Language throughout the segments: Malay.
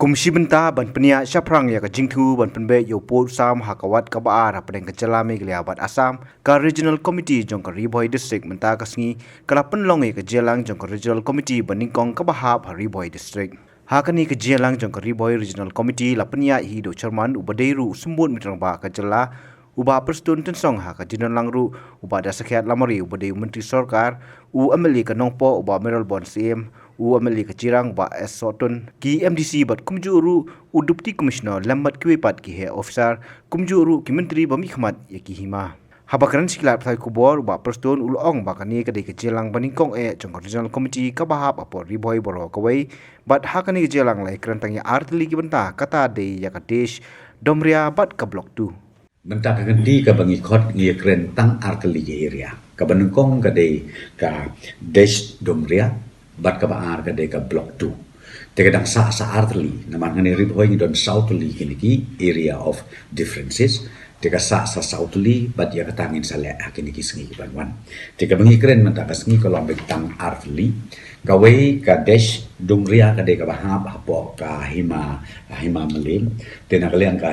Komisi Benta ban penia Syaprang ya ka jingthu ban penbe yo pol sam hakawat ka baar apeng ka jalame gliabat Assam ka Regional Committee jong ka Riboy District menta ka sngi kala penlong ka jelang jong ka Regional Committee baningkong ka bahap Riboy District. Hakani ka jelang jong ka Riboy Regional Committee la penia hi do chairman ubadeiru sumbun mitrang ba ka jela uba persutun tensong ha ka jinon langru uba da sakhiat lamari ubadeu menteri sarkar u ameli ka nongpo uba Meral Bon CM u ameli ka jirang ba S Sotun ki MDC bat kumjuru u deputy commissioner lambat kwepat ki he officer kumjuru ki menteri bami khmat ya ki hima habakaran siklat thai kubor ba persutun ulong ba kani ka de ka jelang baningkong jong regional committee ka bahap apor riboy boro kawai bat hakani ka jelang lai krantang ya artli ki benta kata de ya ka desh domria bat ka block 2 Benta ka ganti ka bangi khot ngi kren tang arteli area ka banengkong ka de ka desh domria bat ka baar ka de ka block 2 te kadang sa arteli naman ngani riboy ngi don southerly kini area of differences te ka sa southerly bat ya katangin sa le kini ki sngi banwan te ka bangi kren menta ka sngi ko lambek tang arteli ka wei ka desh domria ka de ka bahap hapo ka hima melim te nak liang ka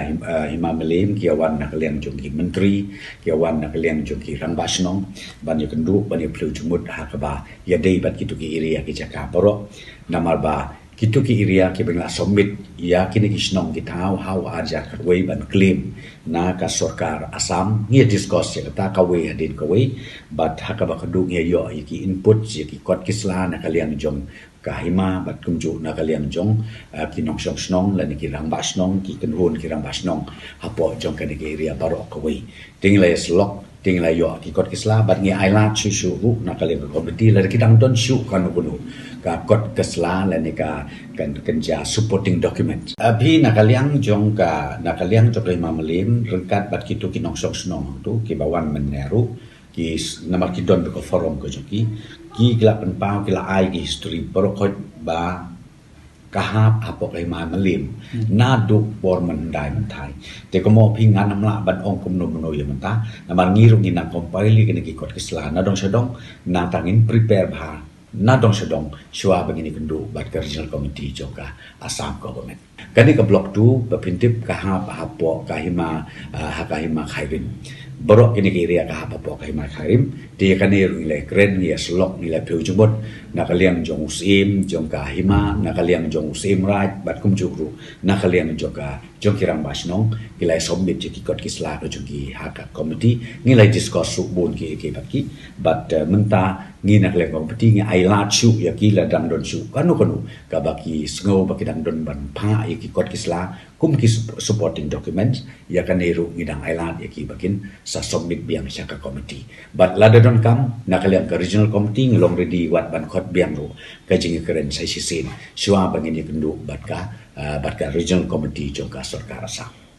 hima melim kiawan nak liang jongki menteri kiawan nak liang jongki rangbasnong ban ya kendu ban ya plu jumut ha ka ba ya dei bat kitu ki area ki jaka boro namar ba kitu ki area ki bengla submit ya kini kisnong ki tau how aja ka wei ban claim na ka sarkar Assam ngia discuss ya ta ka wei adin ka wei bat ha ka ba kendu ngia yo ki input ya ki kot kisla nak liang jong kahima bat kumju na kalian jong kinong song snong la ni kirang ba snong ki kenhun kirang ba snong hapo jong ka ni area baro ka wei tinglai slok tinglai yo ki kot kisla bat ngi ailat shu ru na kalian ko beti la kidang don shu kan bunu ka kot kisla la ni ka kan kenja supporting document abhi na kalian jong jok lima melim rengkat bat kitu kinong song snong tu ki bawan meneru ki namar ki don ko forum ko joki ki kila penpau kila ai ki history borokot ba kahap apok ai ma melim na duk bor mendai mentai te ko mo pingan namla ban ong kum no no ya menta namar ngiru ni na compile ki ki kot kisla na dong sedong na tangin prepare ba na dong sedong shwa begini kendu bat ka regional committee joka Assam government kani ka block 2 bapintip kahap apok kahima hakahima khairin borok ini area ka hapa po kay makarim ti kanero nila kren ni slok nila pujumot nakaliang jong usim jong kahima nakaliang jong usim right bat kum jugru nakaliang jong kirang basnong kilai submit ki kot kisla ko jong ki haka committee nilai discuss subun ki batki bat menta ngi nakaliang committee ngi ailat su ya ki la dang don su kanu ka baki sngo baki dang don ban pa ki kot kisla kum ki supporting documents ya kanero ngi dang ailat ya ki bakin sa submit biang syaka committee but lada don kam nakaliang ka regional committee ngilong ready wat ban khot biang ro ka jingi keren sai sisin shwa bangin kendu bat ka regional committee jong ka sarkar Assam